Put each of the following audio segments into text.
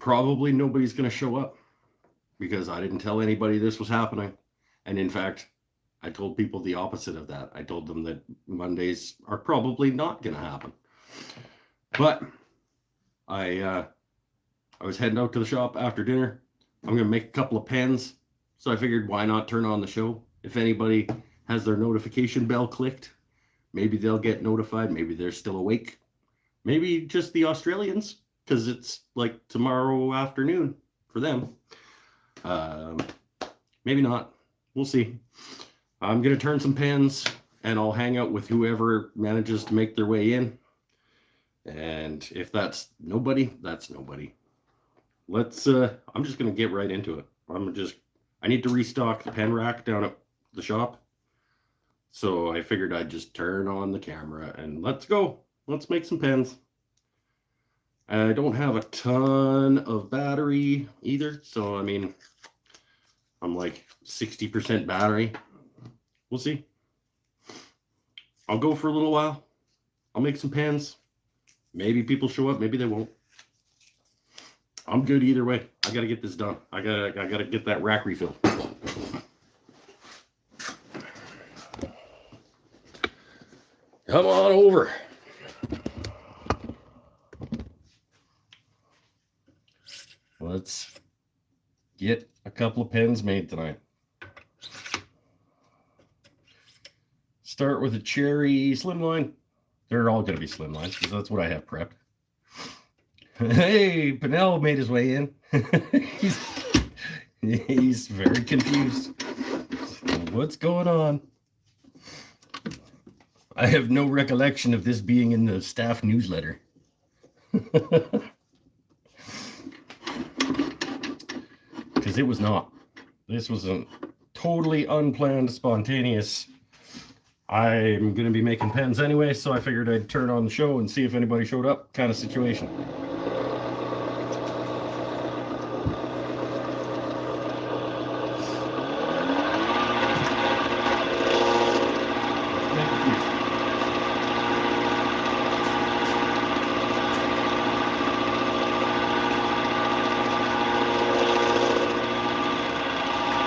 probably nobody's going to show up because I didn't tell anybody this was happening. And in fact, I told people the opposite of that. I told them that Mondays are probably not going to happen. But I was heading out to the shop after dinner. I'm going to make a couple of pens. So I figured, why not turn on the show? If anybody has their notification bell clicked, maybe they'll get notified. Maybe they're still awake. Maybe just the Australians, because it's like tomorrow afternoon for them. Maybe not. We'll see. I'm going to turn some pens, and I'll hang out with whoever manages to make their way in. And if that's nobody, that's nobody. I'm just going to get right into it. I need to restock the pen rack down at the shop. So I figured I'd just turn on the camera and let's go. Let's make some pens. I don't have a ton of battery either. So, I mean, I'm like 60% battery. We'll see. I'll go for a little while. I'll make some pens. Maybe people show up. Maybe they won't. I'm good either way. I got to get this done. I gotta get that rack refilled. Come on over. Let's get a couple of pens made tonight. Start with a cherry slimline. They're all going to be slimlines because that's what I have prepped. Hey, Pinnell made his way in. he's very confused. What's going on? I have no recollection of this being in the staff newsletter. Because it was not. This was a totally unplanned, spontaneous. I'm going to be making pens anyway, so I figured I'd turn on the show and see if anybody showed up kind of situation.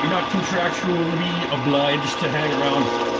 You're not contractually obliged to hang around.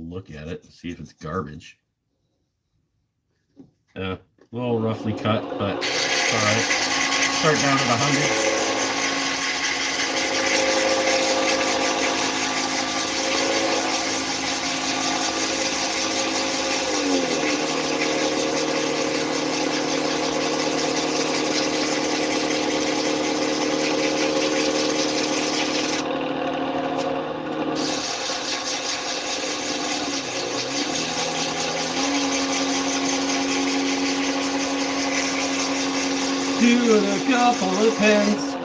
Look at it and see if it's garbage. A little roughly cut, but it's all right. Start down at 100. couple of pens.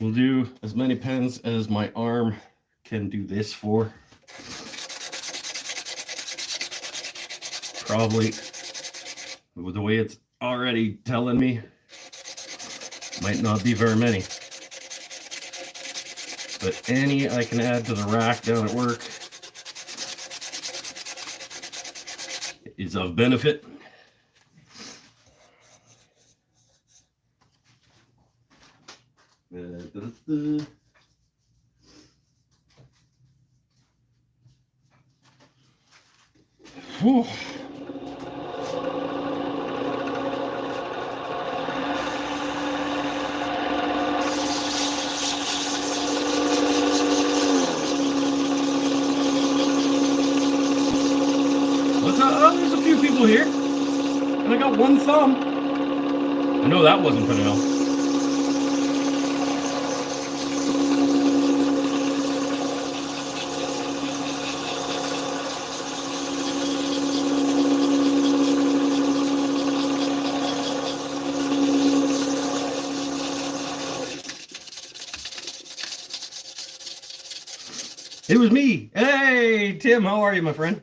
We'll do as many pens as my arm can do this for. Probably, with the way it's already telling me, might not be very many. But any I can add to the rack down at work is of benefit. Whew. There's a few people here, and I got one thumb. I know that wasn't Pinnell. It was me. Hey, Tim, how are you, my friend?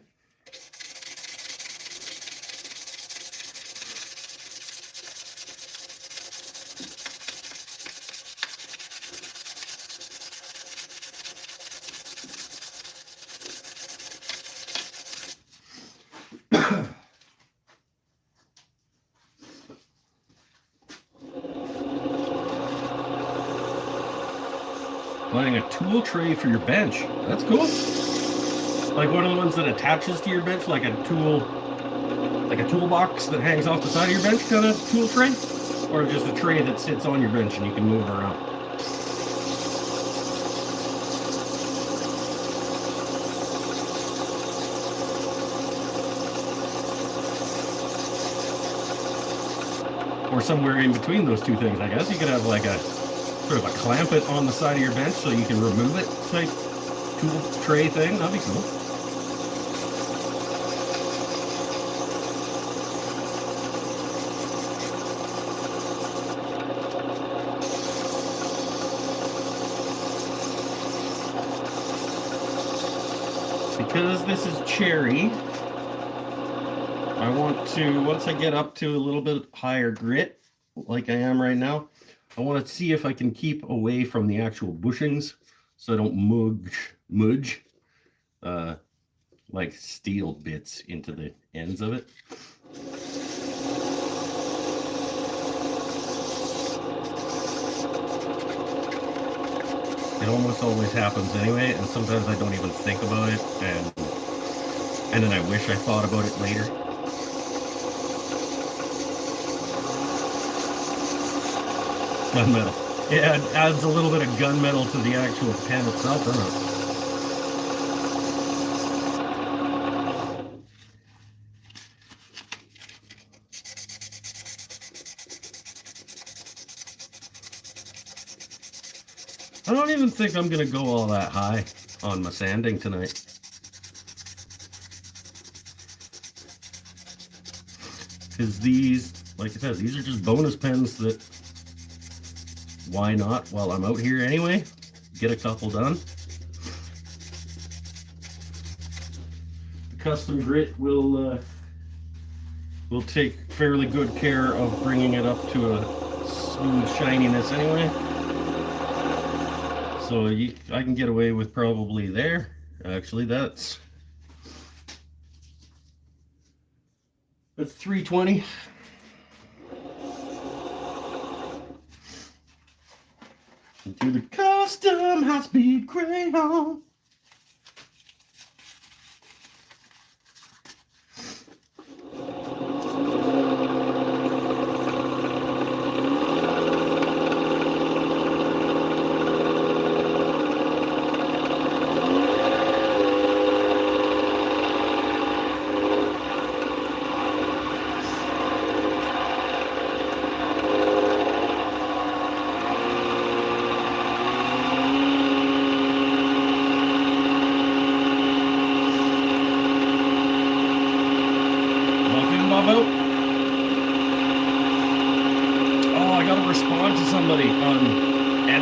Buying a tool tray for your bench. That's cool. Like one of the ones that attaches to your bench, like a toolbox that hangs off the side of your bench kind of tool tray? Or just a tray that sits on your bench and you can move around? Or somewhere in between those two things, I guess. You could have like a sort of a clamp it on the side of your bench so you can remove it type tool tray thing. That'd be cool. Because this is cherry, I want to, once I get up to a little bit higher grit, like I am right now, I want to see if I can keep away from the actual bushings so I don't mudge like steel bits into the ends of it. It almost always happens anyway, and sometimes I don't even think about it, and then I wish I thought about it later. Gunmetal. Yeah, it adds a little bit of gunmetal to the actual pen itself, doesn't it? I don't even think I'm going to go all that high on my sanding tonight. Because these, like I said, these are just bonus pens that, why not, while I'm out here anyway, get a couple done. The custom grit will take fairly good care of bringing it up to a smooth shininess anyway. So I can get away with probably there. Actually, that's 320. Into the custom high-speed crayon.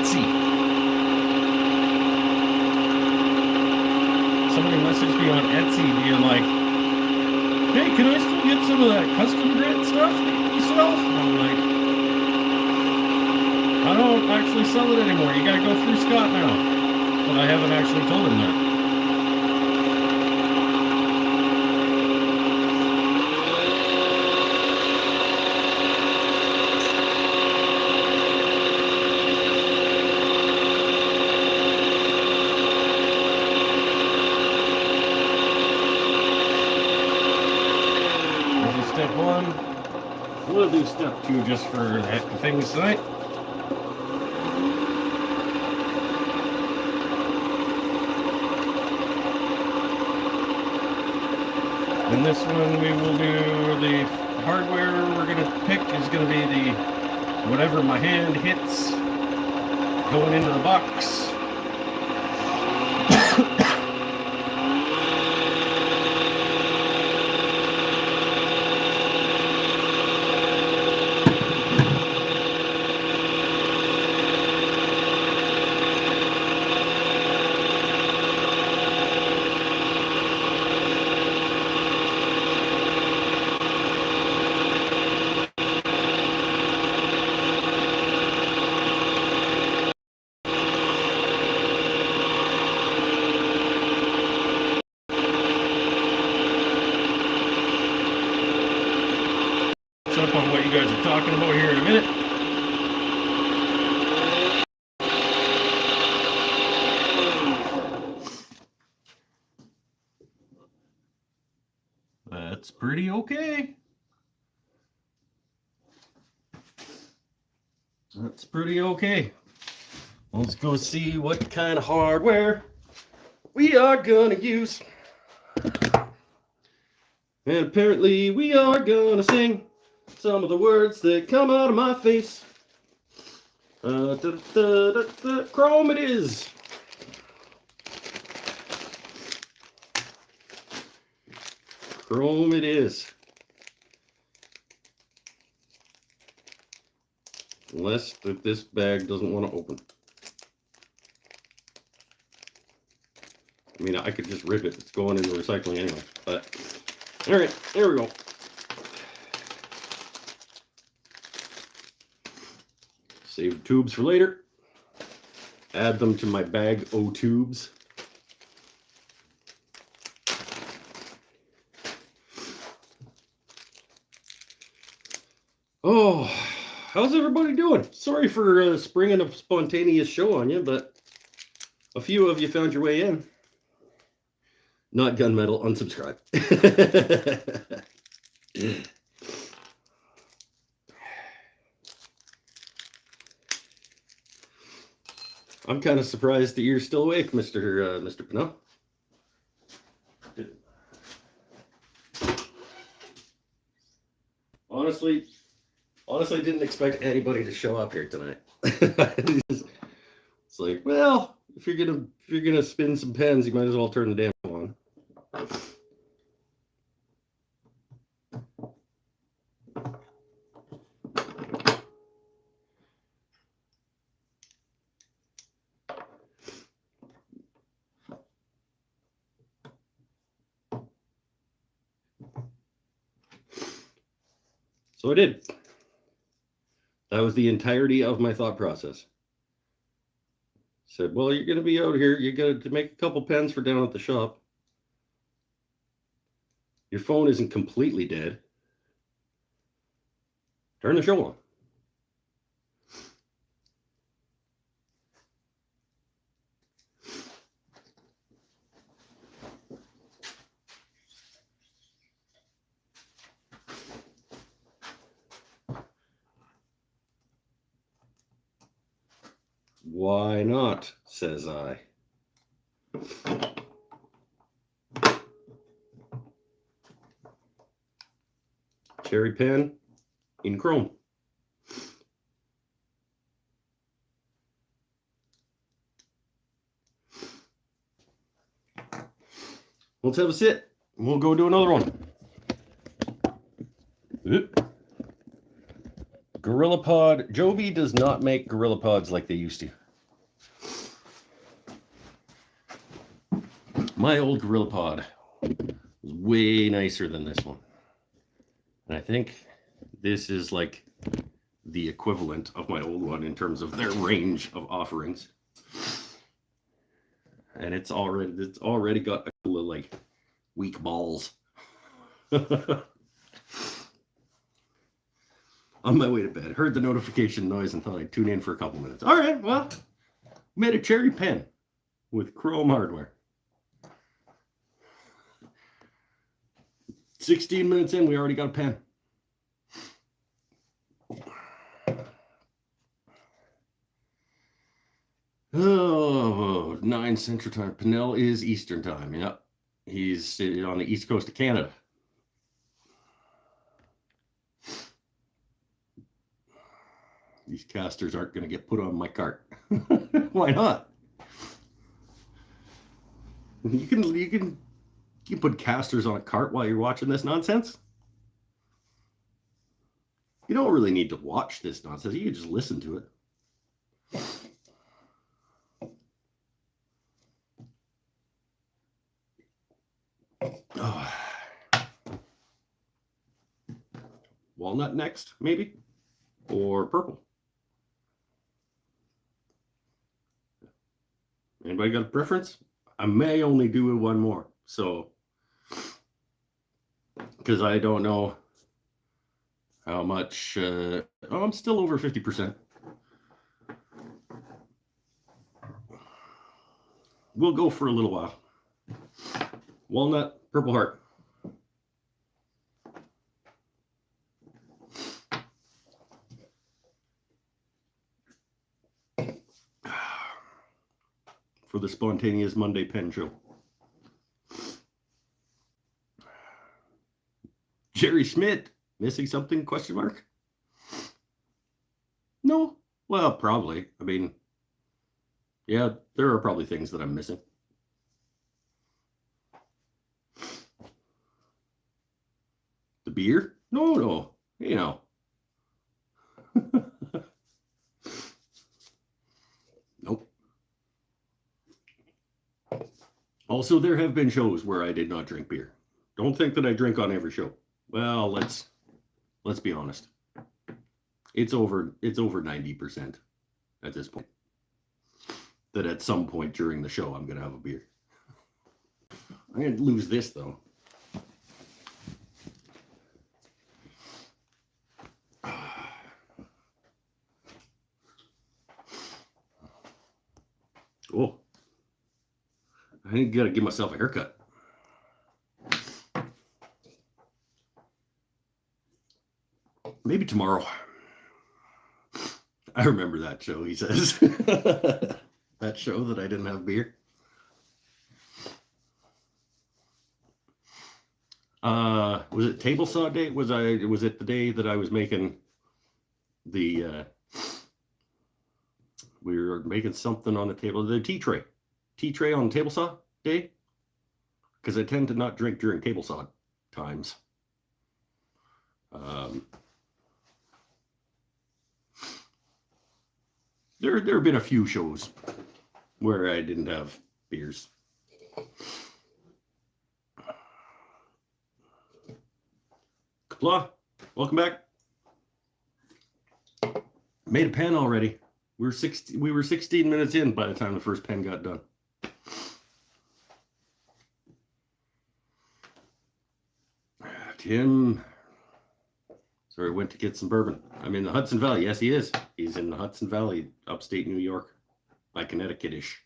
Etsy. Somebody messaged me on Etsy being like, hey, can I still get some of that custom grit stuff that you sell? And I'm like, I don't actually sell it anymore. You gotta go through Scott now. But I haven't actually told him that. Step one. We'll do step two just for the heck of things tonight. And this one we will do the hardware we're going to pick is going to be the whatever my hand hits going into the box. Up on what you guys are talking about here in a minute. That's pretty okay. That's pretty okay. Let's go see what kind of hardware we are gonna use. And apparently we are gonna sing some of the words that come out of my face. Chrome it is. Chrome it is. Unless this bag doesn't want to open. I mean, I could just rip it. It's going into recycling anyway. But, all right, there we go. Save tubes for later. Add them to my bag o' tubes. Oh, how's everybody doing? Sorry for springing a spontaneous show on you, but a few of you found your way in. Not gunmetal, unsubscribe. I'm kind of surprised that you're still awake, Mr. Pinot. Honestly, didn't expect anybody to show up here tonight. It's like, well, if you're gonna spin some pens, you might as well turn the damn on. So I did. That was the entirety of my thought process. Said, well, you're going to be out here. You got to make a couple pens for down at the shop. Your phone isn't completely dead. Turn the show on. Why not, says I. Cherry pen in chrome. Let's have a sit. We'll go do another one. GorillaPod. Joby does not make GorillaPods like they used to. My old Gorilla Pod was way nicer than this one. And I think this is like the equivalent of my old one in terms of their range of offerings. And it's already got a couple of like weak balls. On my way to bed, heard the notification noise and thought I'd tune in for a couple minutes. All right, well, made a cherry pen with chrome hardware. 16 minutes in, we already got a pen. Oh, 9 Central Time. Pinnell is Eastern Time. Yep. He's on the East Coast of Canada. These casters aren't going to get put on my cart. Why not? You can put casters on a cart while you're watching this nonsense. You don't really need to watch this nonsense. You can just listen to it. Oh. Walnut next, maybe? Or purple? Anybody got a preference? I may only do one more. So, because I don't know how much. I'm still over 50%. We'll go for a little while. Walnut, Purple Heart. For the spontaneous Monday pen show. Jerry Schmidt, missing something, question mark? No, well, probably. I mean, yeah, there are probably things that I'm missing. The beer? No, you know. Nope. Also, there have been shows where I did not drink beer. Don't think that I drink on every show. Well, let's be honest. It's over 90% at this point. That at some point during the show I'm gonna have a beer. I'm gonna lose this though. Oh, I gotta give myself a haircut. Maybe tomorrow. I remember that show, he says. That show that I didn't have beer. Was it table saw day? Was it the day that I was making the we were making something on the table, the tea tray on table saw day? Because I tend to not drink during table saw times. There have been a few shows where I didn't have beers. Kapla, welcome back. Made a pen already. We were 16 minutes in by the time the first pen got done. Tim, sorry, went to get some bourbon. I'm in the Hudson Valley. Yes, he is. He's in the Hudson Valley, upstate New York, by Connecticut-ish.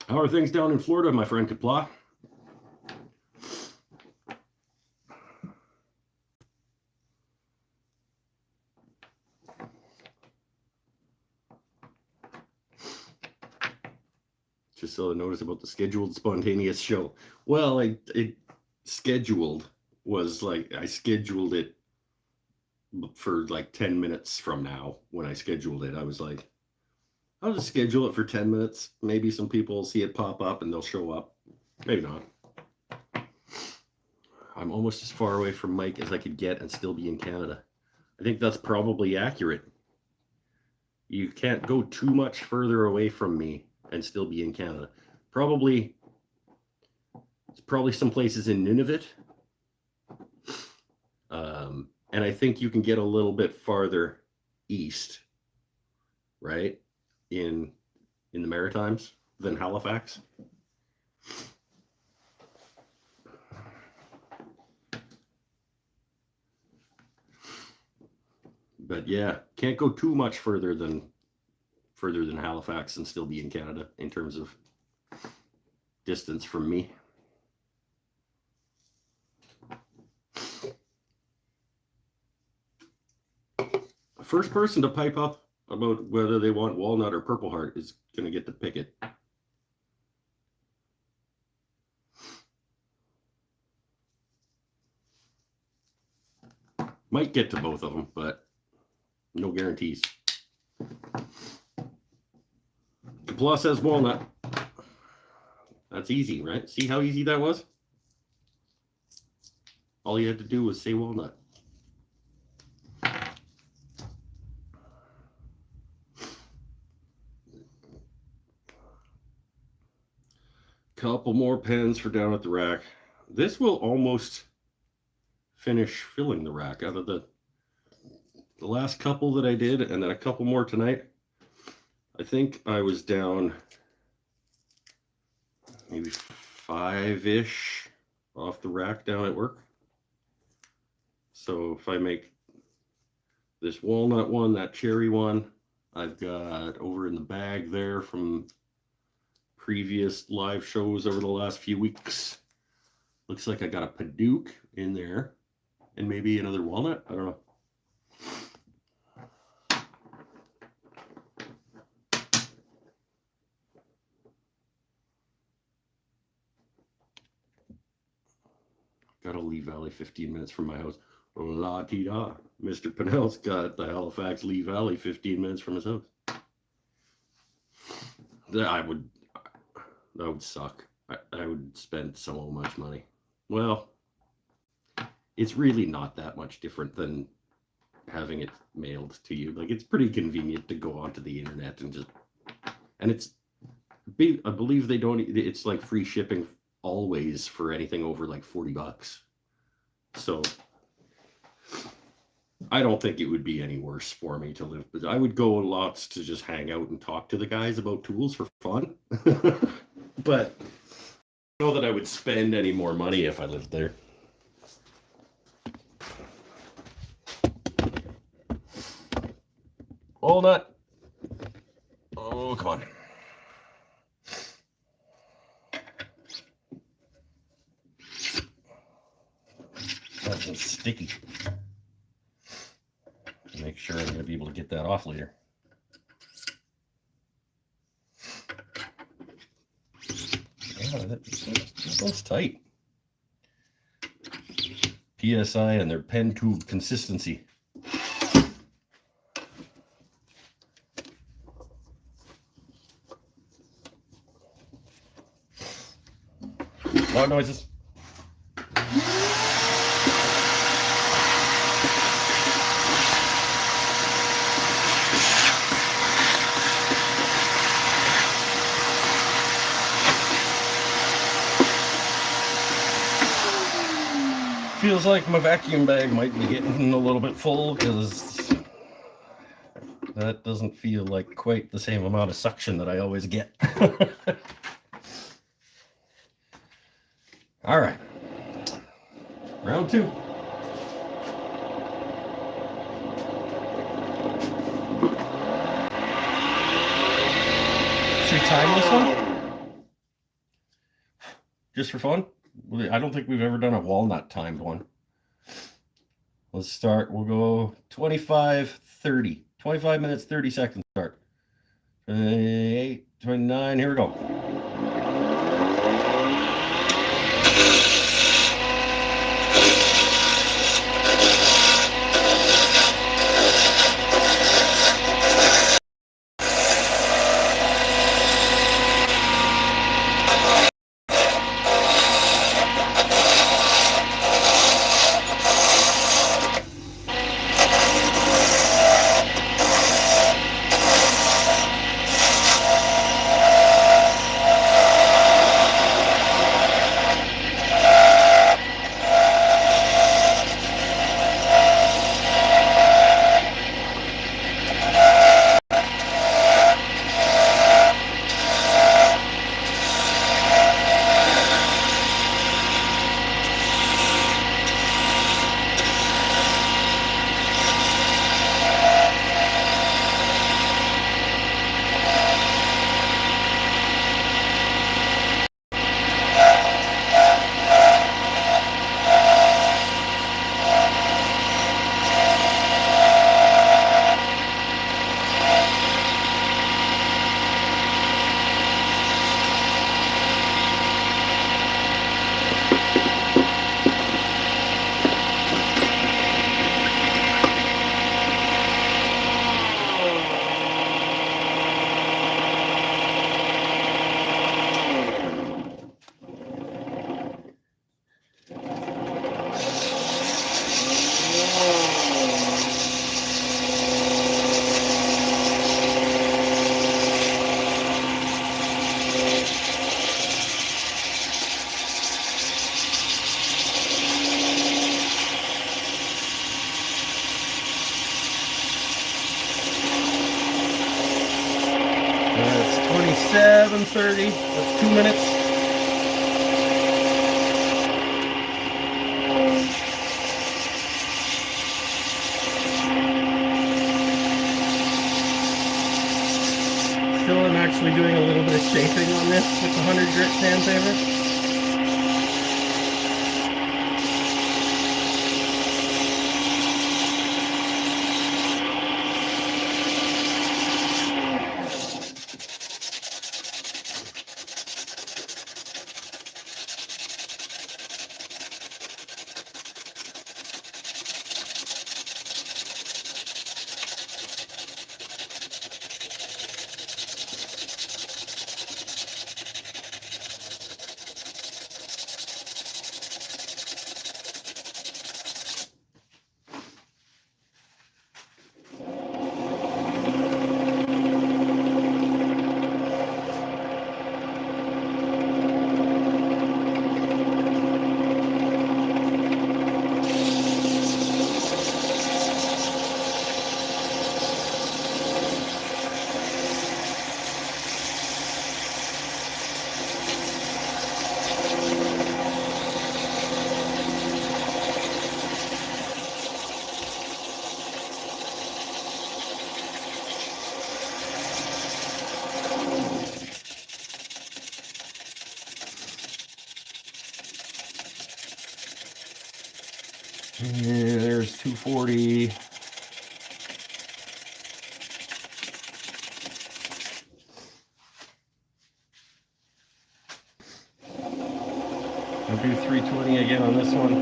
How are things down in Florida, my friend Kapla? Just so I notice about the scheduled spontaneous show. Well, it scheduled was like, I scheduled it for like 10 minutes from now. When I scheduled it, I was like, I'll just schedule it for 10 minutes. Maybe some people will see it pop up and they'll show up. Maybe not. I'm almost as far away from Mike as I could get and still be in Canada. I think that's probably accurate. You can't go too much further away from me and still be in Canada. Probably some places in Nunavut. And I think you can get a little bit farther east, right? In the Maritimes than Halifax. But yeah, can't go too much further than Halifax and still be in Canada in terms of distance from me. First person to pipe up about whether they want Walnut or Purple Heart is going to get to pick it. Might get to both of them, but no guarantees. Kapla says Walnut. That's easy, right? See how easy that was? All you had to do was say Walnut. Couple more pens for down at the rack. This will almost finish filling the rack out of the last couple that I did, and then a couple more tonight. I think I was down maybe 5-ish off the rack down at work. So if I make this walnut one, that cherry one, I've got over in the bag there from previous live shows over the last few weeks. Looks like I got a Paduke in there and maybe another walnut. I don't know. Got to Lee Valley 15 minutes from my house. La-ti-da. Mr. Pinnell's got the Halifax Lee Valley 15 minutes from his house. That would suck. I would spend so much money. Well, it's really not that much different than having it mailed to you. Like, it's pretty convenient to go onto the internet and it's, I believe they don't, it's like free shipping always for anything over like $40. So I don't think it would be any worse for me to live, but I would go lots to just hang out and talk to the guys about tools for fun. But I don't know that I would spend any more money if I lived there. Walnut. Oh, come on. That's sticky. Make sure I'm going to be able to get that off later. Yeah, that's tight. PSI and their pen tube consistency. Loud noises. Feels like my vacuum bag might be getting a little bit full because that doesn't feel like quite the same amount of suction that I always get. All right, round 2. Should we time this one? Just for fun? I don't think we've ever done a walnut timed one. Let's start. We'll go 25 minutes, 30 seconds start. 28, 29, here we go. 7:30. That's 2 minutes. Still, I'm actually doing a little bit of shaping on this with the 100 grit sandpaper. Yeah, there's 240. I'll do 320 again on this one.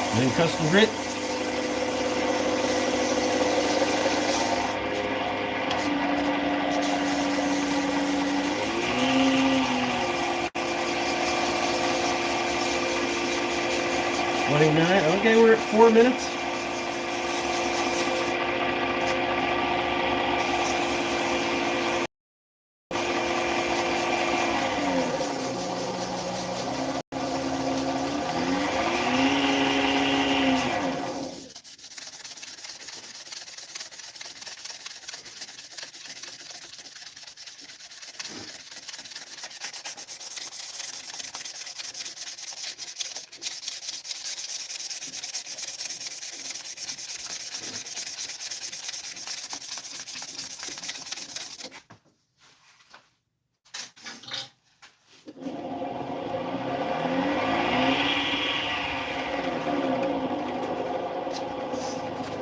And then custom grit. Okay, we're at 4 minutes.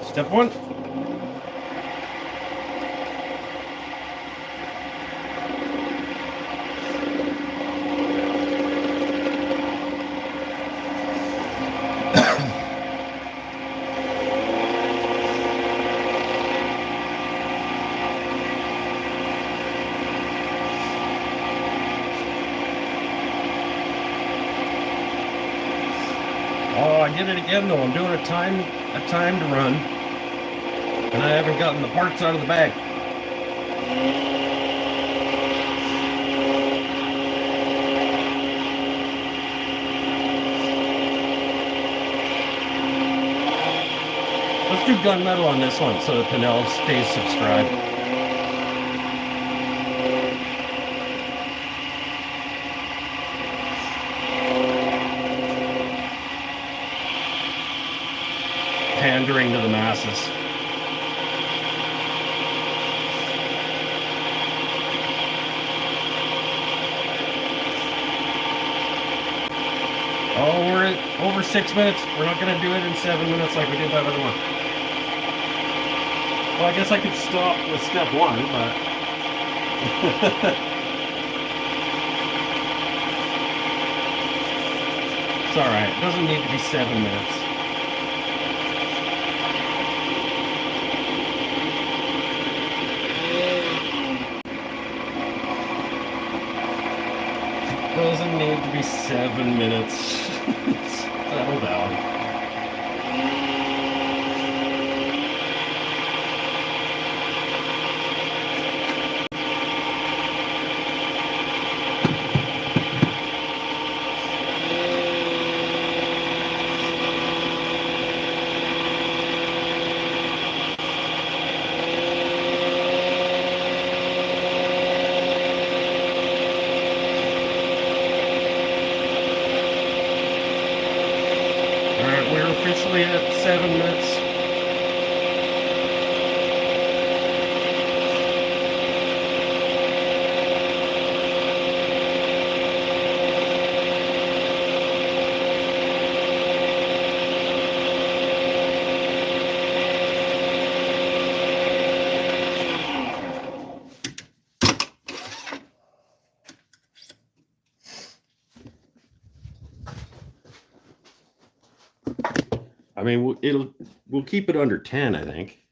Step one. Oh, I did it again though. I'm doing a timed run, and I haven't gotten the parts out of the bag. Let's do gunmetal on this one so the panel stays subscribed. Pandering to the masses. Oh, we're at over 6 minutes. We're not going to do it in 7 minutes like we did that other one. Well, I guess I could stop with step one, but... It's alright. It doesn't need to be 7 minutes. Doesn't need to be 7 minutes. Settle down. 7 minutes. I mean, we'll keep it under 10, I think.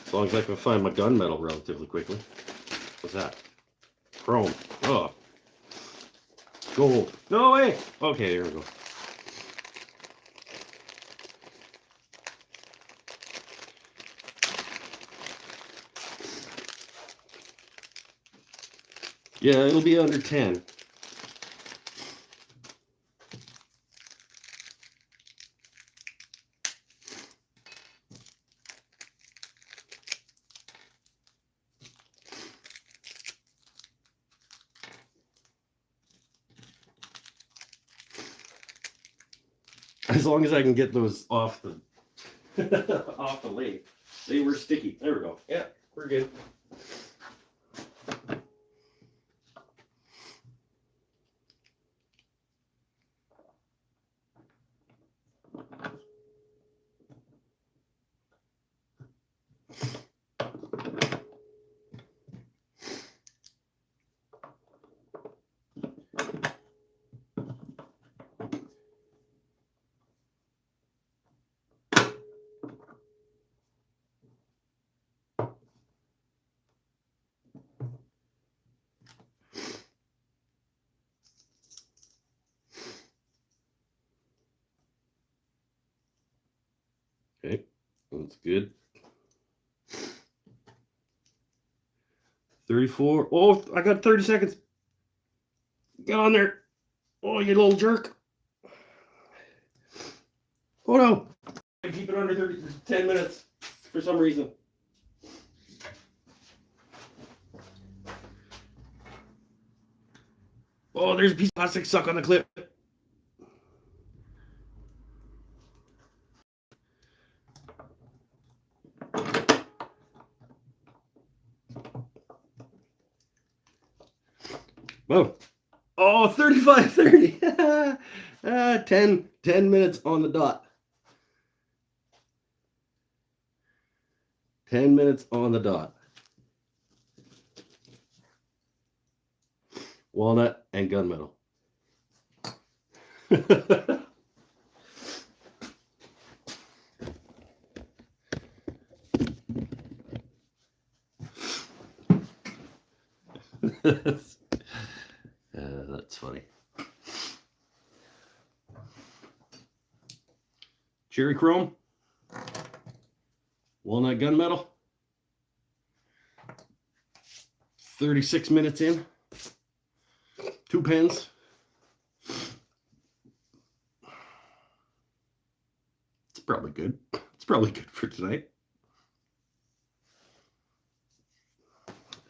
As long as I can find my gunmetal relatively quickly. What's that? Chrome. Oh. Gold. No way. Okay, here we go. Yeah, it'll be under 10. As long as I can get those off the off the lathe. They were sticky. There we go. Yeah, we're good. Okay, that's good. 34. Oh, I got 30 seconds. Get on there. Oh, you little jerk. Oh no. I keep it under 10 minutes for some reason. Oh, there's a piece of plastic stuck on the clip. Whoa. Oh, 35:30. 10 minutes on the dot. 10 minutes on the dot. Walnut and gunmetal. That's funny. Cherry chrome, walnut gunmetal. 36 minutes in. 2 pens. It's probably good. It's probably good for tonight.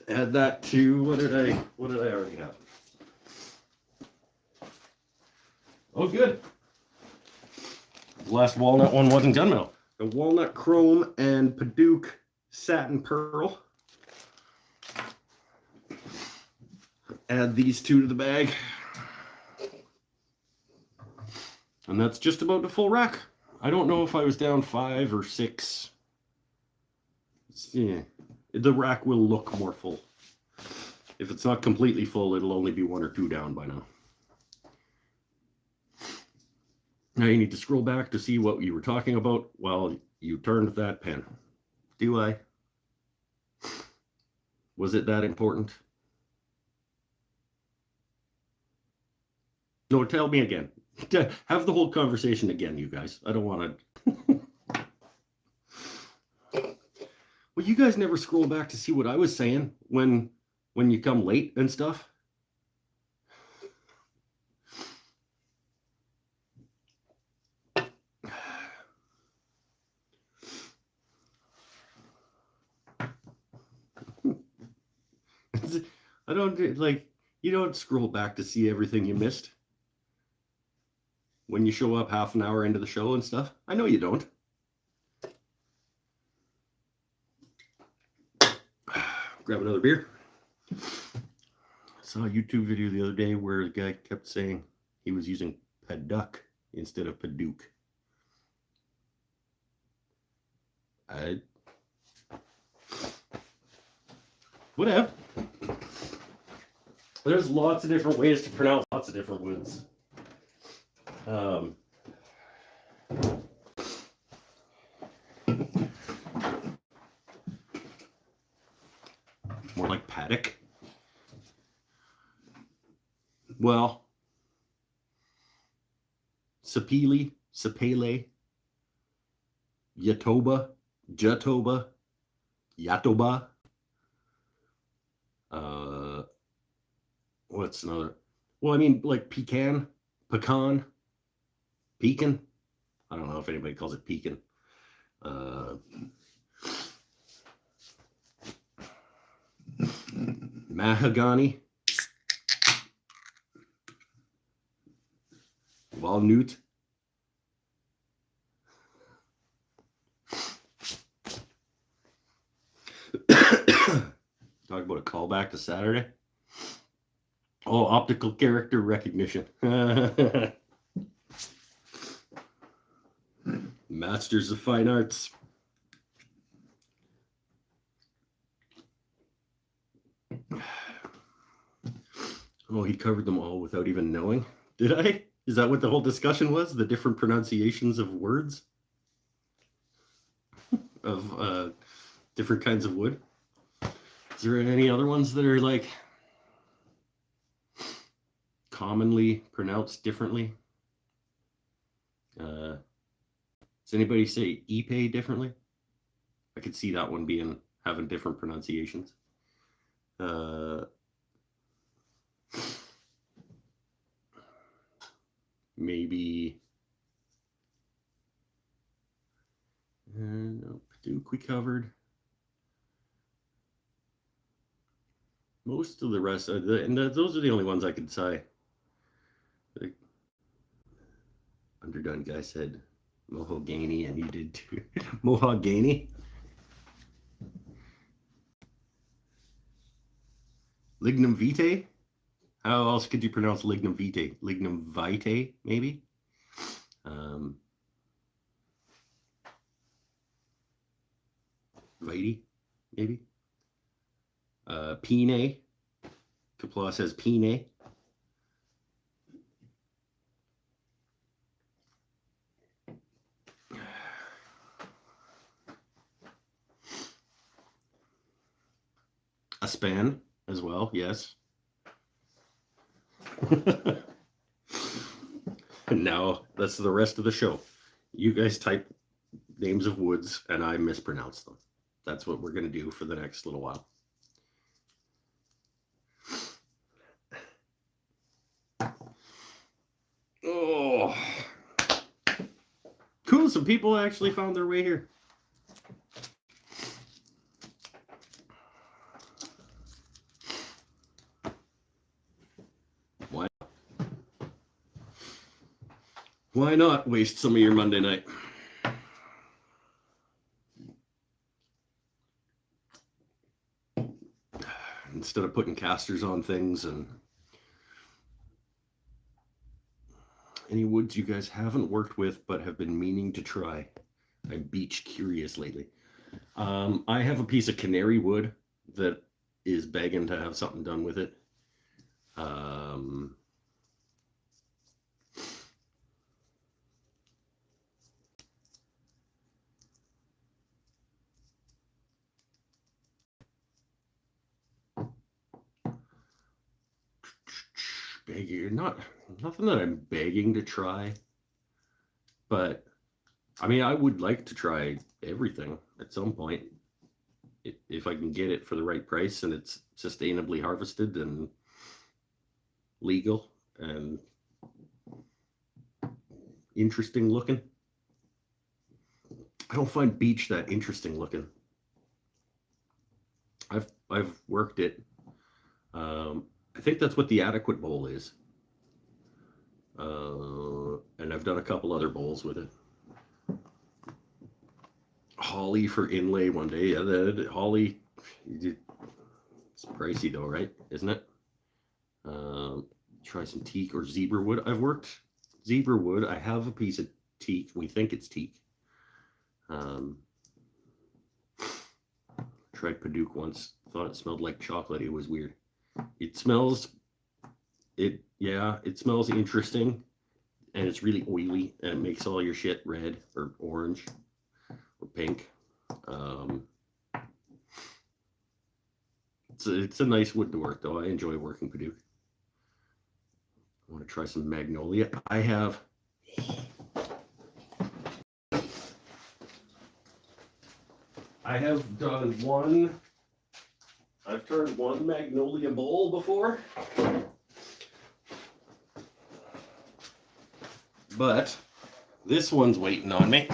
Add that to what did I already have? Oh, good. The last walnut one wasn't gunmetal. The walnut chrome and Paduke satin pearl. Add these two to the bag. And that's just about the full rack. I don't know if I was down 5 or 6. Yeah, the rack will look more full. If it's not completely full, it'll only be 1 or 2 down by now. Now you need to scroll back to see what you were talking about while you turned that pen. Do I? Was it that important? No, tell me again. Have the whole conversation again, you guys. I don't want to. Well, you guys never scroll back to see what I was saying when you come late and stuff. I don't like, you don't scroll back to see everything you missed. when you show up half an hour into the show and stuff. I know you don't. Grab another beer. I saw a YouTube video the other day where the guy kept saying he was using Paduck instead of Paduke. Whatever. There's lots of different ways to pronounce lots of different words. More like paddock. Well, Sapele, Yatoba, Jatoba, Yatoba. What's another? Well, I mean, like pecan. I don't know if anybody calls it pecan. Mahogany. Walnut. Talk about a callback to Saturday. Oh, optical character recognition. Masters of Fine Arts. Oh, he covered them all without even knowing. Did I? Is that what the whole discussion was? The different pronunciations of words? Of different kinds of wood? Is there any other ones that are like commonly pronounced differently? Does anybody say Ipe differently? I could see that one having different pronunciations. Maybe no, Paduke we covered. Most of the rest, those are the only ones I could say. The underdone guy said Mohogany, and you did too. Mohogany. Lignum vitae? How else could you pronounce lignum vitae? Lignum vitae, maybe? Vitae, maybe? Pine. Kapla says pine. A span as well, yes. And now that's the rest of the show. You guys type names of woods and I mispronounce them. That's what we're going to do for the next little while. Oh, cool. Some people actually found their way here. Why not waste some of your Monday night? Instead of putting casters on things. And any woods you guys haven't worked with but have been meaning to try? I'm beach curious lately. I have a piece of canary wood that is begging to have something done with it. Begging, nothing that I'm begging to try, but I mean, I would like to try everything at some point if I can get it for the right price and it's sustainably harvested and legal and interesting looking. I don't find beech that interesting looking. I've worked it. I think that's what the adequate bowl is. And I've done a couple other bowls with it. Holly for inlay one day. Yeah, the holly, it's pricey though, right? Isn't it? Try some teak or zebra wood. I've worked zebra wood. I have a piece of teak. We think it's teak. Tried Paduke once. Thought it smelled like chocolate. It was weird. It smells interesting, and it's really oily, and it makes all your shit red or orange or pink. It's a nice wood to work though. I enjoy working Paduke. I want to try some magnolia. I have done one. I've turned one magnolia bowl before, but this one's waiting on me.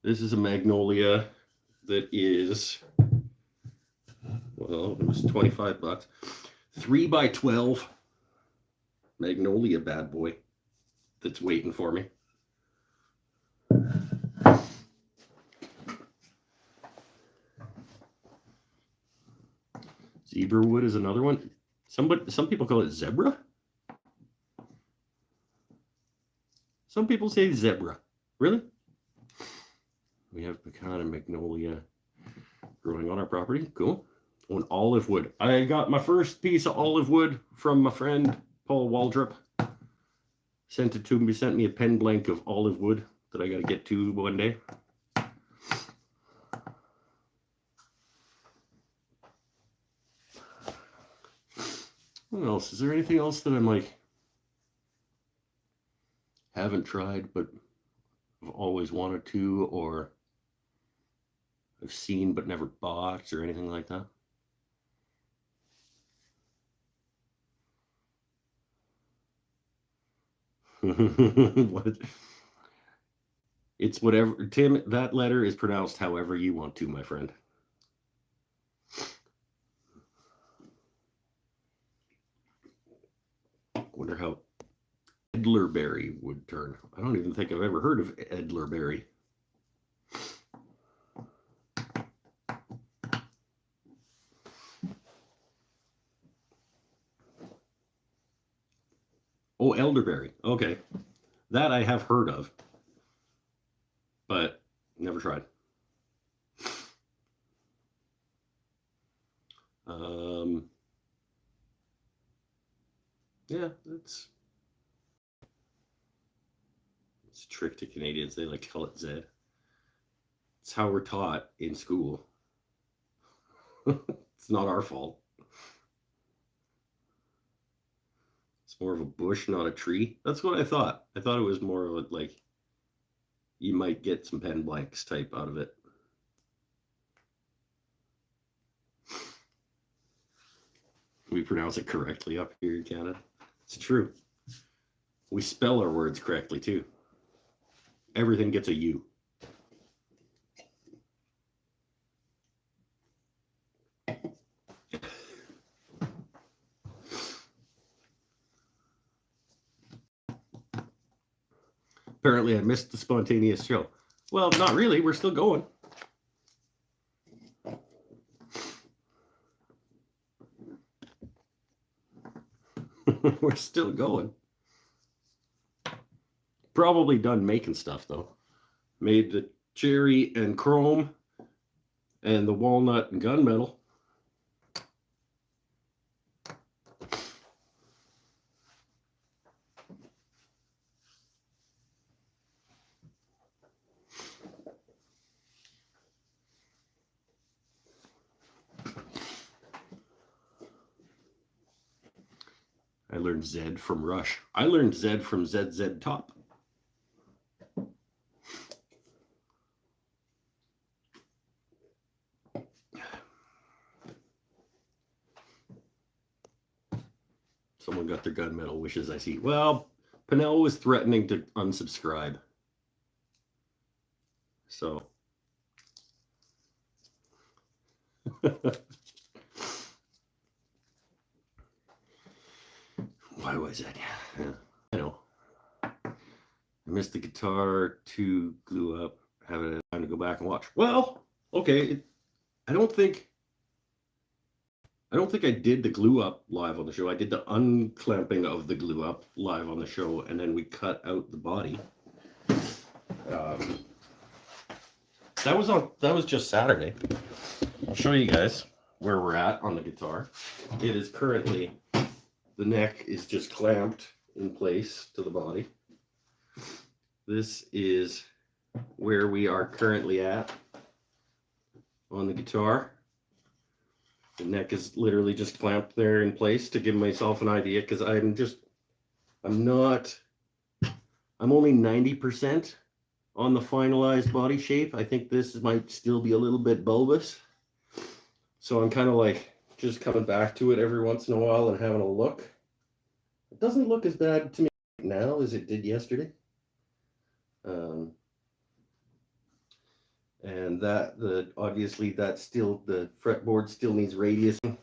This is a magnolia that is, well, it was 25 bucks. 3x12 magnolia bad boy that's waiting for me. Zebra wood is another one. Some people call it zebra. Some people say zebra. Really? We have pecan and magnolia growing on our property. Cool. Oh, and olive wood. I got my first piece of olive wood from my friend Paul Waldrop. Sent it to me. Sent me a pen blank of olive wood that I got to get to one day. What else? Is there anything else that I'm like haven't tried but I've always wanted to, or I've seen but never bought, or anything like that? What? It's whatever, Tim. That letter is pronounced however you want to, my friend. Wonder how Edlerberry would turn. I don't even think I've ever heard of Edlerberry. Oh, elderberry. Okay. That I have heard of, but never tried. Yeah, it's a trick to Canadians. They like to call it Zed. It's how we're taught in school. It's not our fault. It's more of a bush, not a tree. That's what I thought. I thought it was more of a, like, you might get some pen blanks type out of it. We pronounce it correctly up here in Canada. It's true. We spell our words correctly too. Everything gets a U. Apparently I missed the spontaneous show. Well, not really. We're still going. We're still going. Probably done making stuff though. Made the cherry and chrome and the walnut and gunmetal. I learned Zed from Rush. I learned Zed from ZZ Top. Someone got their gunmetal wishes, I see. Well, Pinnell was threatening to unsubscribe. So. Why was that? Yeah, I know. I missed the guitar to glue up. Haven't had time to go back and watch. Well, okay. I don't think I did the glue up live on the show. I did the unclamping of the glue up live on the show, and then we cut out the body. That was just Saturday. I'll show you guys where we're at on the guitar. It is currently, the neck is just clamped in place to the body. This is where we are currently at on the guitar. The neck is literally just clamped there in place to give myself an idea, because I'm only 90% on the finalized body shape. I think this might still be a little bit bulbous. So I'm kind of like just coming back to it every once in a while and having a look. It doesn't look as bad to me now as it did yesterday. And obviously that still, the fretboard still needs radiusing.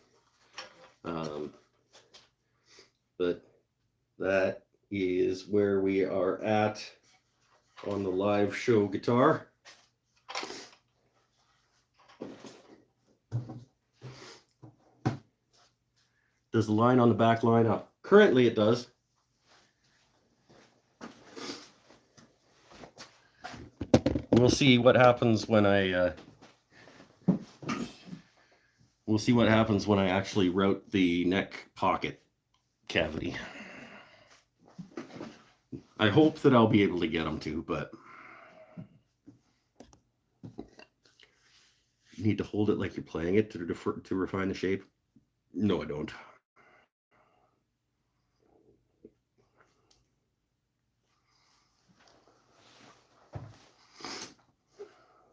But that is where we are at on the live show guitar. Does the line on the back line up? Currently it does. We'll see what happens when we'll see what happens when I actually route the neck pocket cavity. I hope that I'll be able to get them to, but you need to hold it like you're playing it to refine the shape. No, I don't.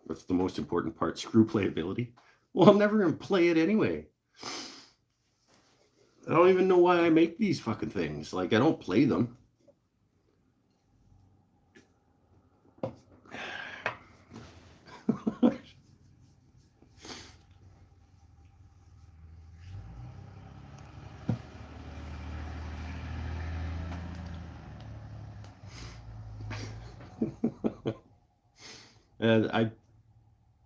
That's the most important part, screw playability. Well, I'm never going to play it anyway. I don't even know why I make these fucking things. Like, I don't play them. And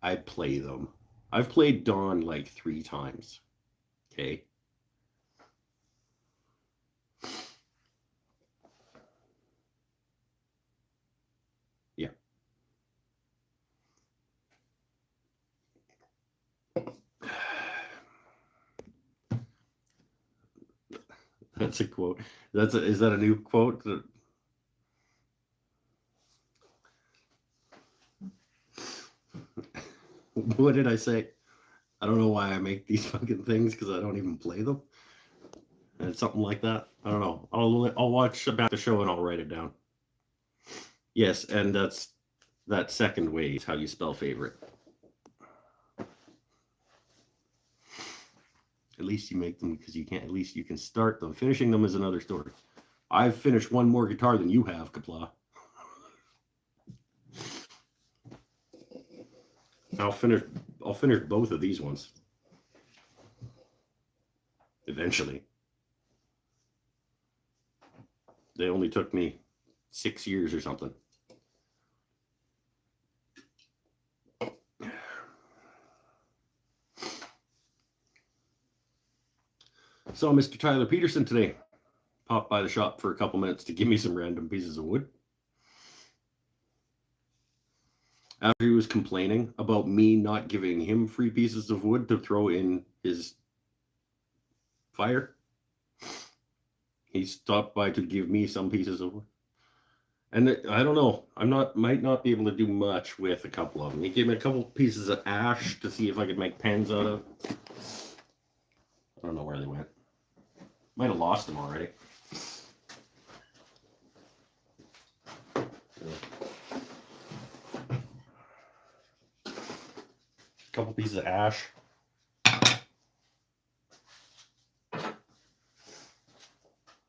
I play them. I've played Dawn like 3 times. Okay. Yeah. That's a quote. Is that a new quote? What did I say? I don't know why I make these fucking things, because I don't even play them. And something like that. I don't know. I'll watch back the show and I'll write it down. Yes, and that's that second way is how you spell favorite. At least you make them because you can't. At least you can start them. Finishing them is another story. I've finished one more guitar than you have, Kapla. I'll finish both of these ones eventually. They only took me 6 years or something. Saw Mr. Tyler Peterson today. Popped by the shop for a couple minutes to give me some random pieces of wood. After he was complaining about me not giving him free pieces of wood to throw in his fire, he stopped by to give me some pieces of wood. And I don't know, might not be able to do much with a couple of them. He gave me a couple pieces of ash to see if I could make pens out of. I don't know where they went. Might have lost them already. Couple pieces of ash.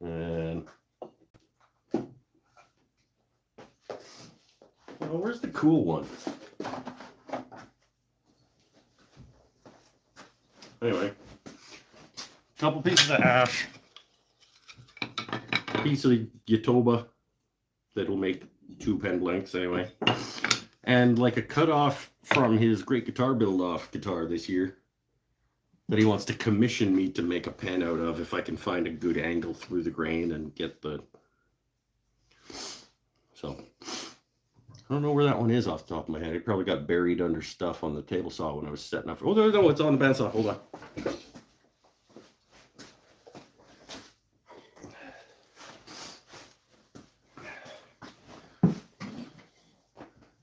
And well, where's the cool one? Anyway, couple pieces of ash. piece of Yatoba that'll make 2 pen blanks anyway. And like a cutoff from his Great Guitar Build-Off guitar this year that he wants to commission me to make a pen out of if I can find a good angle through the grain and get the... So, I don't know where that one is off the top of my head. It probably got buried under stuff on the table saw when I was setting up. Oh, no, it's on the bandsaw. Hold on.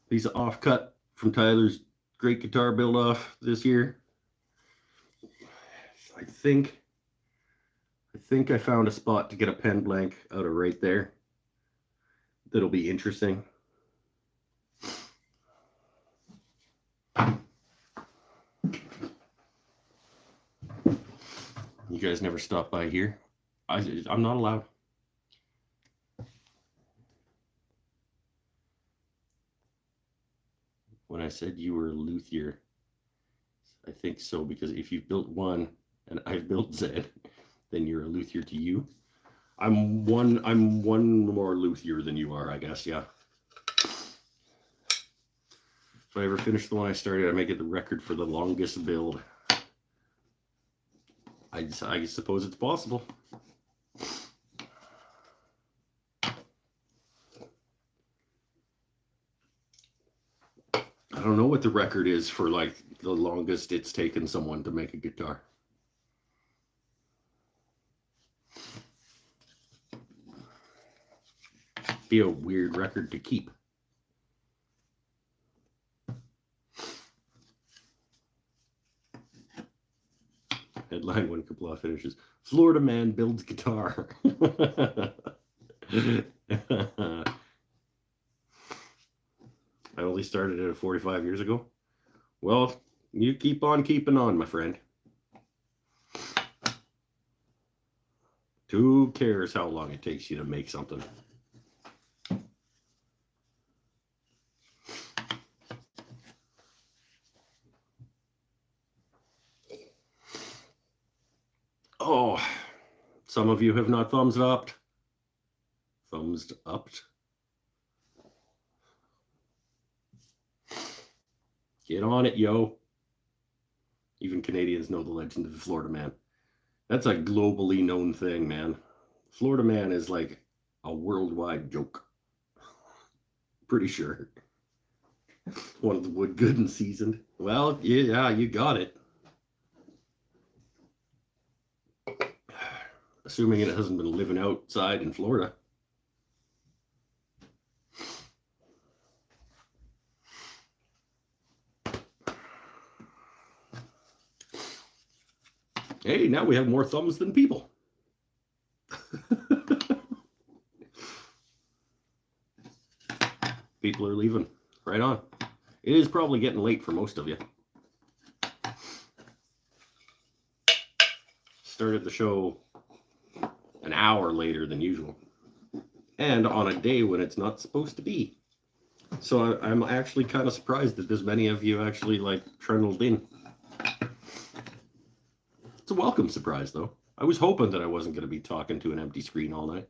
Piece of offcut from Tyler's Great Guitar Build-Off this year. I think I found a spot to get a pen blank out of right there. That'll be interesting. You guys never stop by here? I'm not allowed. When I said you were a luthier, I think so, because if you've built one and I've built Z, then you're a luthier to you. I'm one more luthier than you are, I guess, yeah. If I ever finish the one I started, I make it the record for the longest build. I suppose it's possible. I don't know what the record is for like the longest it's taken someone to make a guitar. Be a weird record to keep. Headline when Kapla finishes. Florida man builds guitar. I only started it 45 years ago. Well, you keep on keeping on, my friend. Who cares how long it takes you to make something? Oh, some of you have not thumbs upped. Thumbs upped. Get on it, yo. Even Canadians know the legend of the Florida man. That's a globally known thing, man. Florida man is like a worldwide joke. Pretty sure. One of the wood good and seasoned. Well, yeah, you got it. Assuming it hasn't been living outside in Florida. Hey, now we have more thumbs than people. People are leaving. Right on. It is probably getting late for most of you. Started the show an hour later than usual. And on a day when it's not supposed to be. So I'm actually kind of surprised that this many of you actually like trundled in. It's a welcome surprise, though. I was hoping that I wasn't going to be talking to an empty screen all night.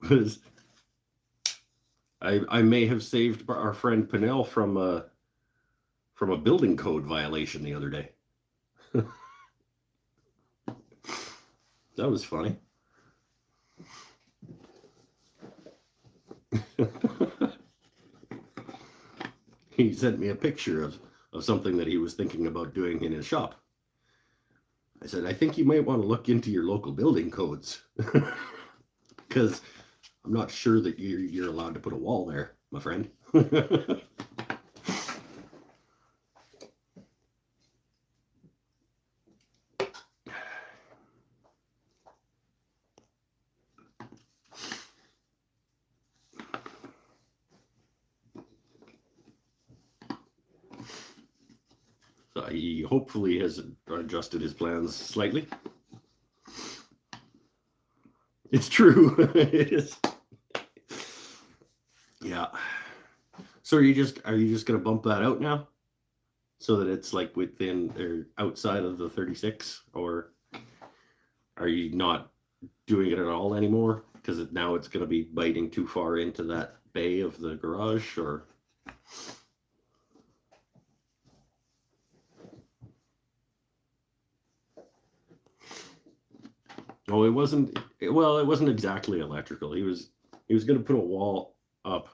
Because I may have saved our friend Pinnell from a building code violation the other day. That was funny. He sent me a picture of something that he was thinking about doing in his shop. I said, I think you might want to look into your local building codes. Because I'm not sure that you're allowed to put a wall there, my friend. He hopefully has adjusted his plans slightly. It's true. It is. Yeah. So are you just gonna bump that out now, so that it's like within or outside of the 36, or are you not doing it at all anymore because now it's gonna be biting too far into that bay of the garage, or? Oh, it wasn't. Well, it wasn't exactly electrical. He was going to put a wall up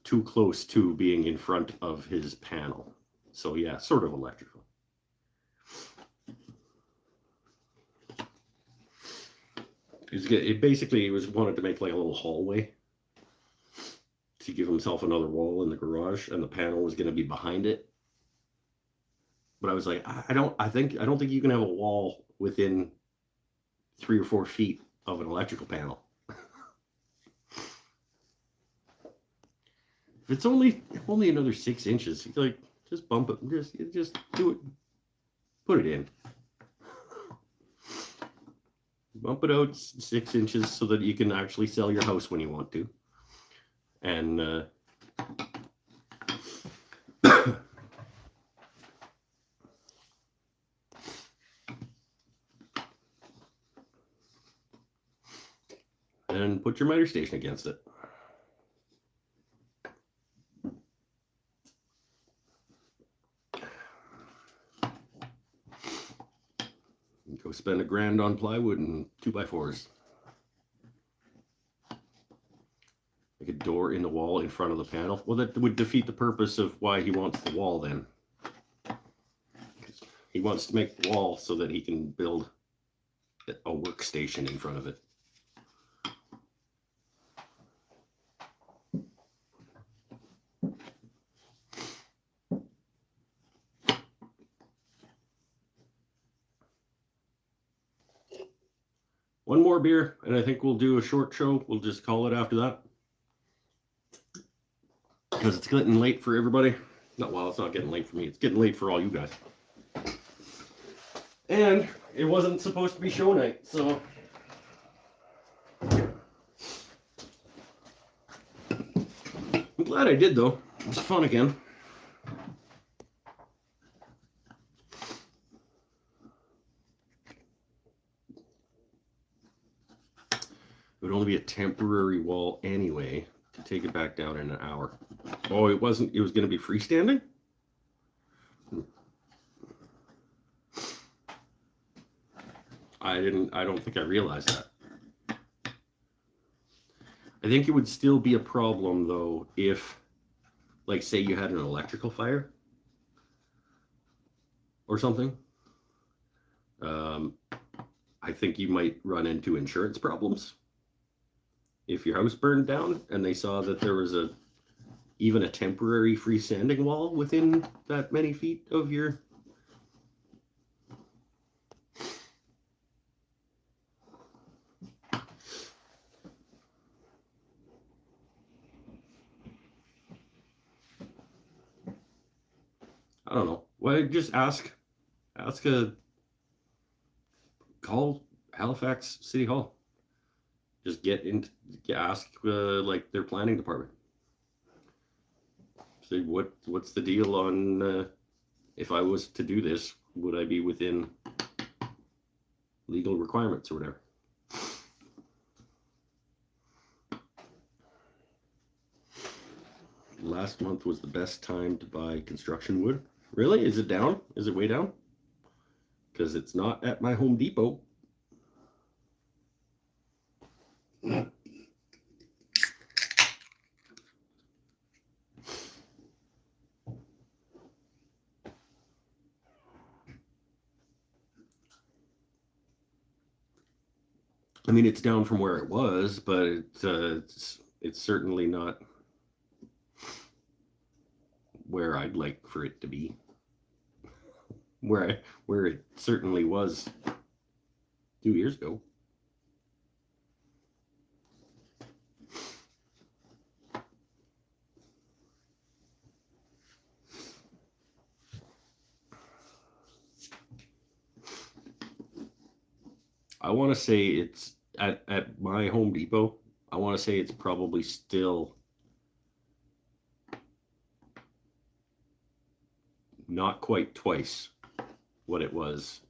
too close to being in front of his panel. So yeah, sort of electrical. It basically he was wanted to make like a little hallway to give himself another wall in the garage, and the panel was going to be behind it. But I was like, I don't think you can have a wall within 3 or 4 feet of an electrical panel. If it's only another 6 inches, like just bump it, just do it, put it in, bump it out 6 inches so that you can actually sell your house when you want to, and and put your miter station against it. Go spend $1,000 on plywood and 2x4s. Like a door in the wall in front of the panel. Well, that would defeat the purpose of why he wants the wall then. He wants to make the wall so that he can build a workstation in front of it. One more beer, and I think we'll do a short show. We'll just call it after that. Because it's getting late for everybody. Well, it's not getting late for me. It's getting late for all you guys. And it wasn't supposed to be show night, so... I'm glad I did, though. It was fun again. It would only be a temporary wall anyway. To take it back down in an hour. Oh, it wasn't. It was going to be freestanding? I don't think I realized that. I think it would still be a problem, though, if, like, say you had an electrical fire or something. I think you might run into insurance problems. If your house burned down and they saw that there was even a temporary freestanding wall within that many feet of your... I don't know. Why just call Halifax City Hall. Just ask like their planning department. Say what's the deal on if I was to do this, would I be within legal requirements or whatever? Last month was the best time to buy construction wood. Really? Is it down? Is it way down? Because it's not at my Home Depot. I mean, it's down from where it was, but it's certainly not where I'd like for it to be. Where it certainly was 2 years ago. I want to say it's at my Home Depot. I want to say it's probably still not quite twice what it was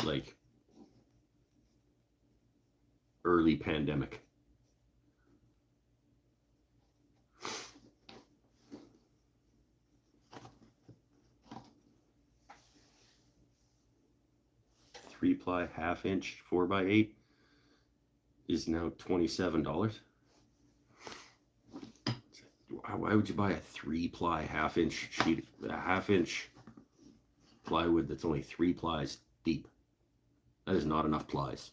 like early pandemic. Three-ply half-inch 4x8 is now $27. Why would you buy a 3-ply half-inch sheet, a half-inch plywood that's only 3 plies deep? That is not enough plies.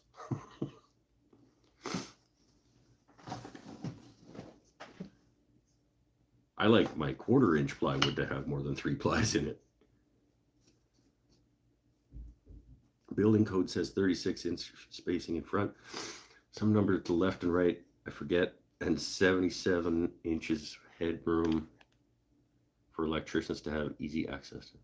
I like my 1/4-inch plywood to have more than 3 plies in it. Building code says 36-inch spacing in front. Some number to the left and right, I forget, and 77 inches headroom for electricians to have easy access to.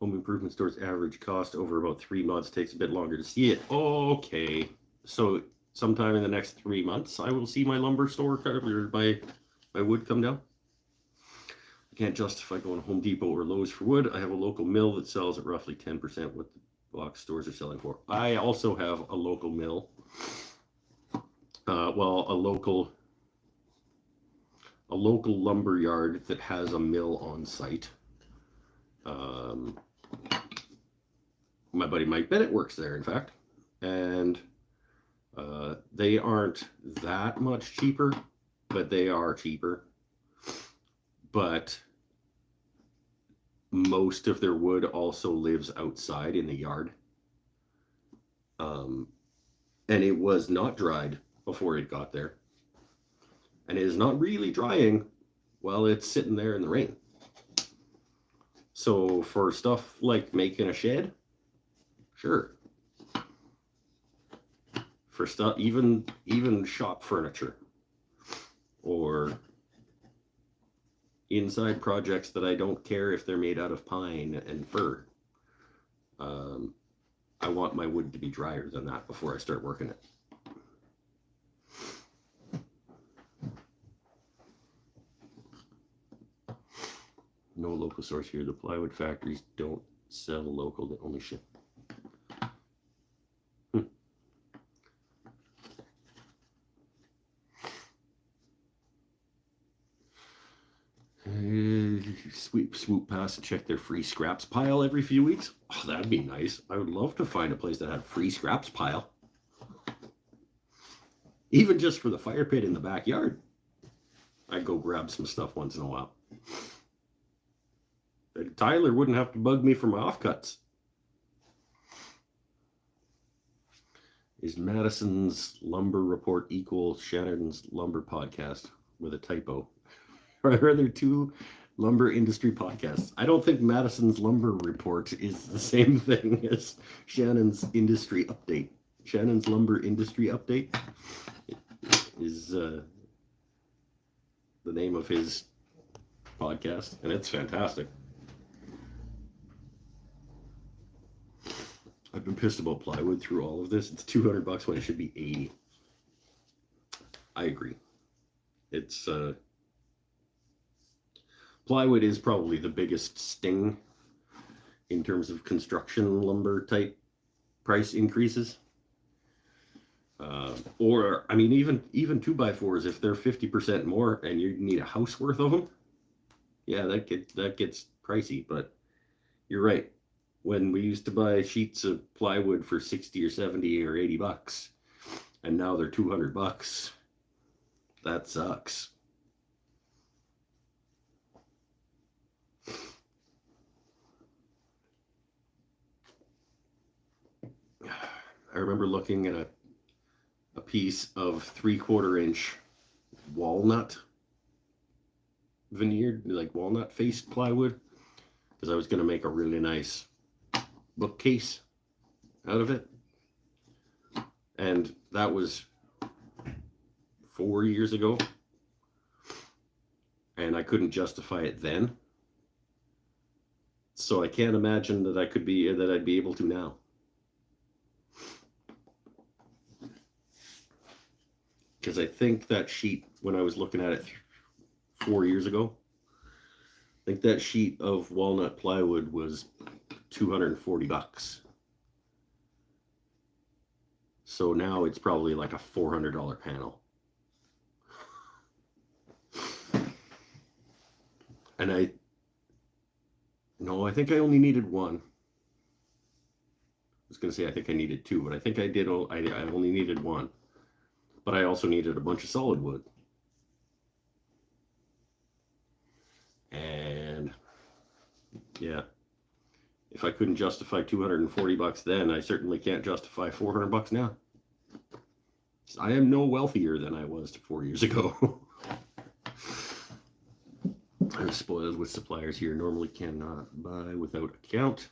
Home improvement stores average cost over about 3 months, takes a bit longer to see it. Okay, so sometime in the next 3 months, I will see my lumber store or my wood come down. I can't justify going to Home Depot or Lowe's for wood. I have a local mill that sells at roughly 10% what the box stores are selling for. I also have a local mill. Well, a local lumber yard that has a mill on site. My buddy Mike Bennett works there, in fact, and they aren't that much cheaper, but they are cheaper. But most of their wood also lives outside in the yard. And it was not dried before it got there. And it is not really drying while it's sitting there in the rain. So for stuff like making a shed, sure. For stuff, even shop furniture or inside projects that I don't care if they're made out of pine and fir. I want my wood to be drier than that before I start working it. No local source here. The plywood factories don't sell local, they only ship. Swoop past and check their free scraps pile every few weeks. Oh, that'd be nice. I would love to find a place that had free scraps pile. Even just for the fire pit in the backyard. I'd go grab some stuff once in a while. Tyler wouldn't have to bug me for my offcuts. Is Madison's Lumber Report equal Shannon's Lumber Podcast with a typo? Are there two lumber industry podcasts? I don't think Madison's Lumber Report is the same thing as Shannon's Industry Update. Shannon's Lumber Industry Update is the name of his podcast, and it's fantastic. I've been pissed about plywood through all of this. It's $200 when it should be $80. I agree. It's plywood is probably the biggest sting in terms of construction lumber type price increases. Or I mean, even 2x4s, if they're 50% more and you need a house worth of them, yeah, that gets pricey. But you're right. When we used to buy sheets of plywood for 60 or 70 or $80, and now they're $200, that sucks. I remember looking at a piece of 3/4-inch walnut veneered, like walnut faced plywood, because I was going to make a really nice bookcase out of it. And that was 4 years ago. And I couldn't justify it then. So I can't imagine that I'd be able to now. Because I think that sheet, when I was looking at it 4 years ago. I think that sheet of walnut plywood was $240. So now it's probably like a $400 panel. And I think I only needed one. I was going to say I think I needed two, but I think I did. I only needed one. But I also needed a bunch of solid wood. And yeah, if I couldn't justify $240 then, I certainly can't justify $400 now. I am no wealthier than I was 4 years ago. I'm spoiled with suppliers here. Normally cannot buy without account.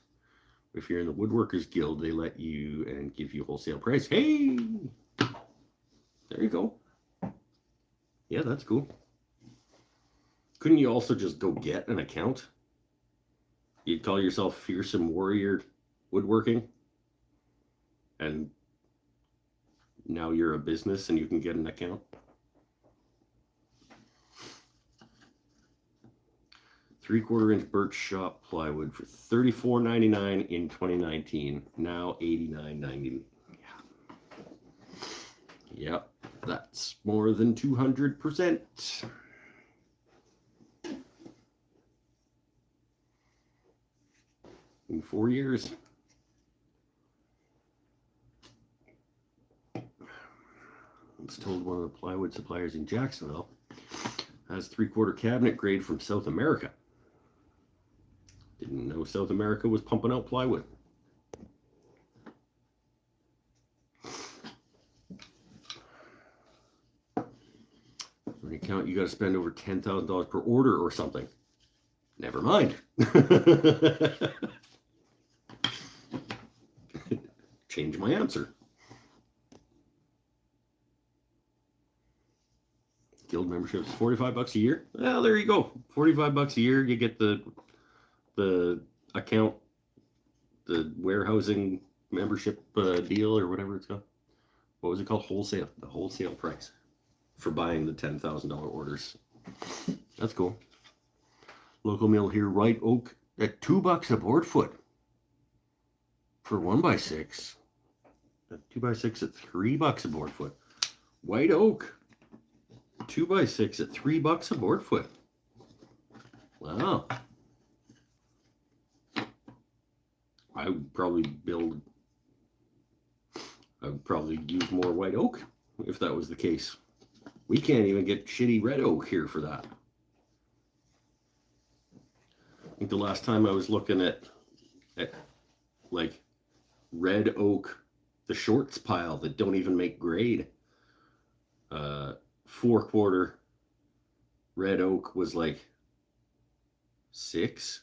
If you're in the Woodworkers Guild, they let you and give you wholesale price. Hey, there you go. Yeah, that's cool. Couldn't you also just go get an account? You'd call yourself Fearsome Warrior Woodworking, and now you're a business and you can get an account. 3/4 inch birch shop plywood for $34.99 in 2019. Now $89.90. Yep, that's more than 200%. In 4 years. I was told one of the plywood suppliers in Jacksonville has 3/4 cabinet grade from South America. Didn't know South America was pumping out plywood. For an account, you got to spend over $10,000 per order or something. Never mind. Change my answer. Guild memberships, $45 a year. Well, there you go. $45 a year, you get the account, the warehousing membership deal or whatever it's called. What was it called? Wholesale. The wholesale price for buying the $10,000 orders. That's cool. Local mill here, White Oak at $2 a board foot for 1x6. 2x6 at $3 a board foot. White Oak 2x6 at $3 a board foot. Wow. I would probably use more white oak if that was the case. We can't even get shitty red oak here for that. I think the last time I was looking at like red oak, the shorts pile that don't even make grade. 4/4 red oak was like $6,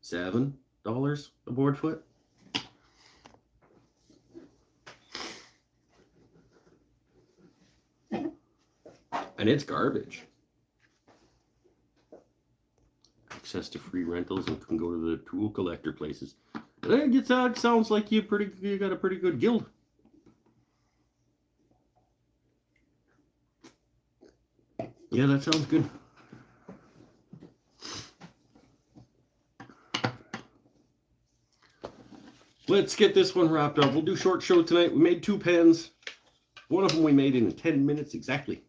$7 a board foot. And it's garbage. Access to free rentals and can go to the tool collector places. It sounds like you got a pretty good guild. Yeah, that sounds good. Let's get this one wrapped up. We'll do short show tonight. We made 2 pens. One of them we made in 10 minutes exactly.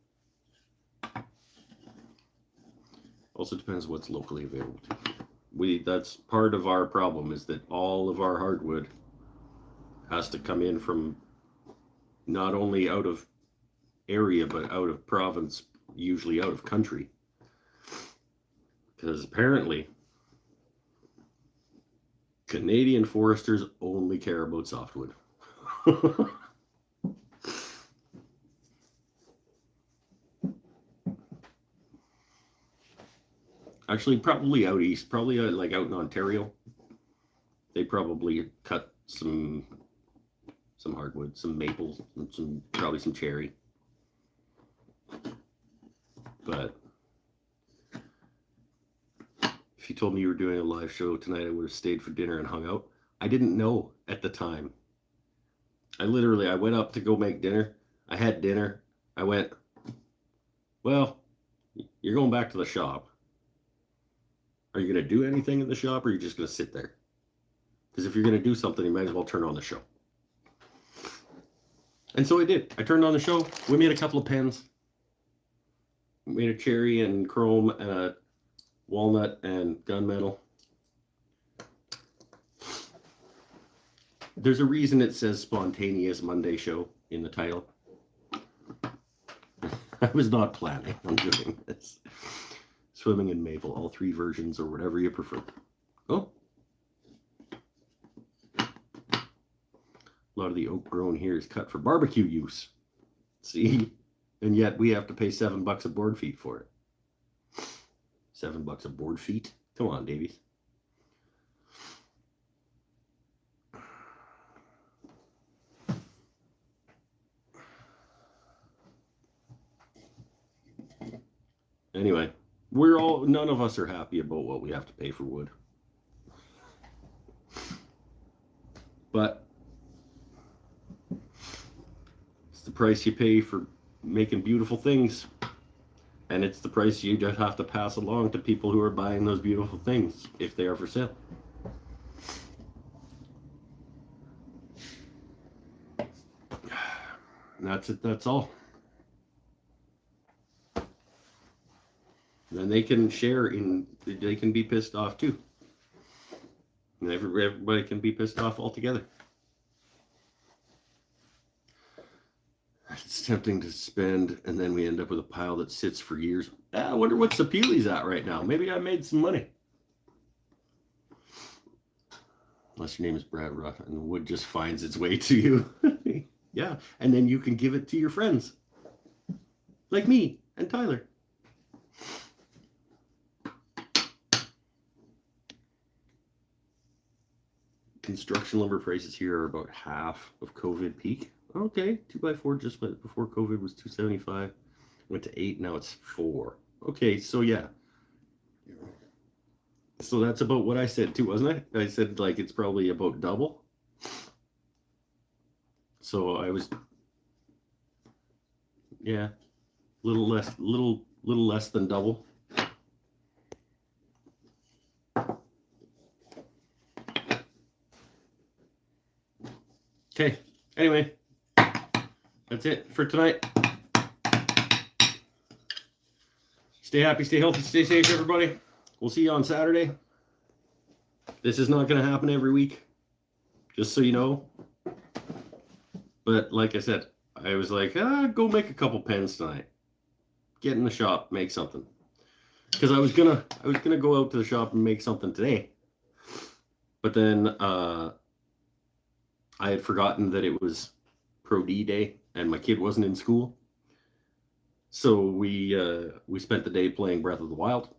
Also depends what's locally available too. That's part of our problem, is that all of our hardwood has to come in from not only out of area but out of province, usually out of country, because apparently Canadian foresters only care about softwood. Actually, probably out east, probably like out in Ontario, they probably cut some hardwood, some maple, and probably some cherry. But if you told me you were doing a live show tonight, I would have stayed for dinner and hung out. I didn't know at the time. I went up to go make dinner. I had dinner. I went, well, You're going back to the shop. Are you going to do anything in the shop, or are you just going to sit there? Because if you're going to do something, you might as well turn on the show. And so I did. I turned on the show. We made a couple of pens. We made a cherry and chrome and a walnut and gunmetal. There's a reason it says Spontaneous Monday Show in the title. I was not planning on doing this. Swimming in maple, all 3 versions or whatever you prefer. Oh. A lot of the oak grown here is cut for barbecue use. See? And yet we have to pay $7 a board feet for it. $7 a board feet? Come on, Davies. Anyway, none of us are happy about what we have to pay for wood. But it's the price you pay for making beautiful things. And it's the price you just have to pass along to people who are buying those beautiful things if they are for sale. And that's it, that's all. Then they can share they can be pissed off too. And everybody can be pissed off altogether. It's tempting to spend, and then we end up with a pile that sits for years. I wonder what Sapeli's at right now. Maybe I made some money. Unless your name is Brad Ruff, and the wood just finds its way to you. Yeah, and then you can give it to your friends. Like me and Tyler. Construction lumber prices here are about half of COVID peak. Okay, 2x4 just before COVID was $275. Went to 8, now it's 4. Okay, so yeah. So that's about what I said too, wasn't I? I said like it's probably about double. So I was, yeah, little less than double. Okay, anyway, that's it for tonight. Stay happy, stay healthy, stay safe, everybody. We'll see you on Saturday. This is not going to happen every week, just so you know. But like I said, I was like, go make a couple pens tonight. Get in the shop, make something. Because I was gonna go out to the shop and make something today. But then I had forgotten that it was Pro D day and my kid wasn't in school. So we spent the day playing Breath of the Wild,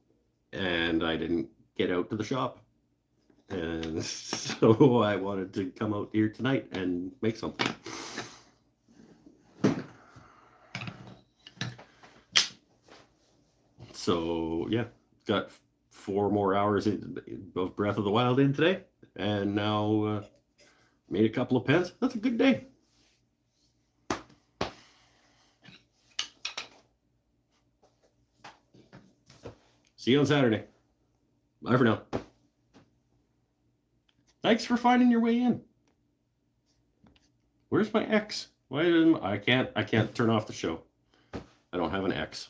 and I didn't get out to the shop. And so I wanted to come out here tonight and make something. So yeah, got 4 more hours of Breath of the Wild in today, and now made a couple of pens. That's a good day. See you on Saturday. Bye for now. Thanks for finding your way in. Where's my X? Why didn't I can't turn off the show. I don't have an X.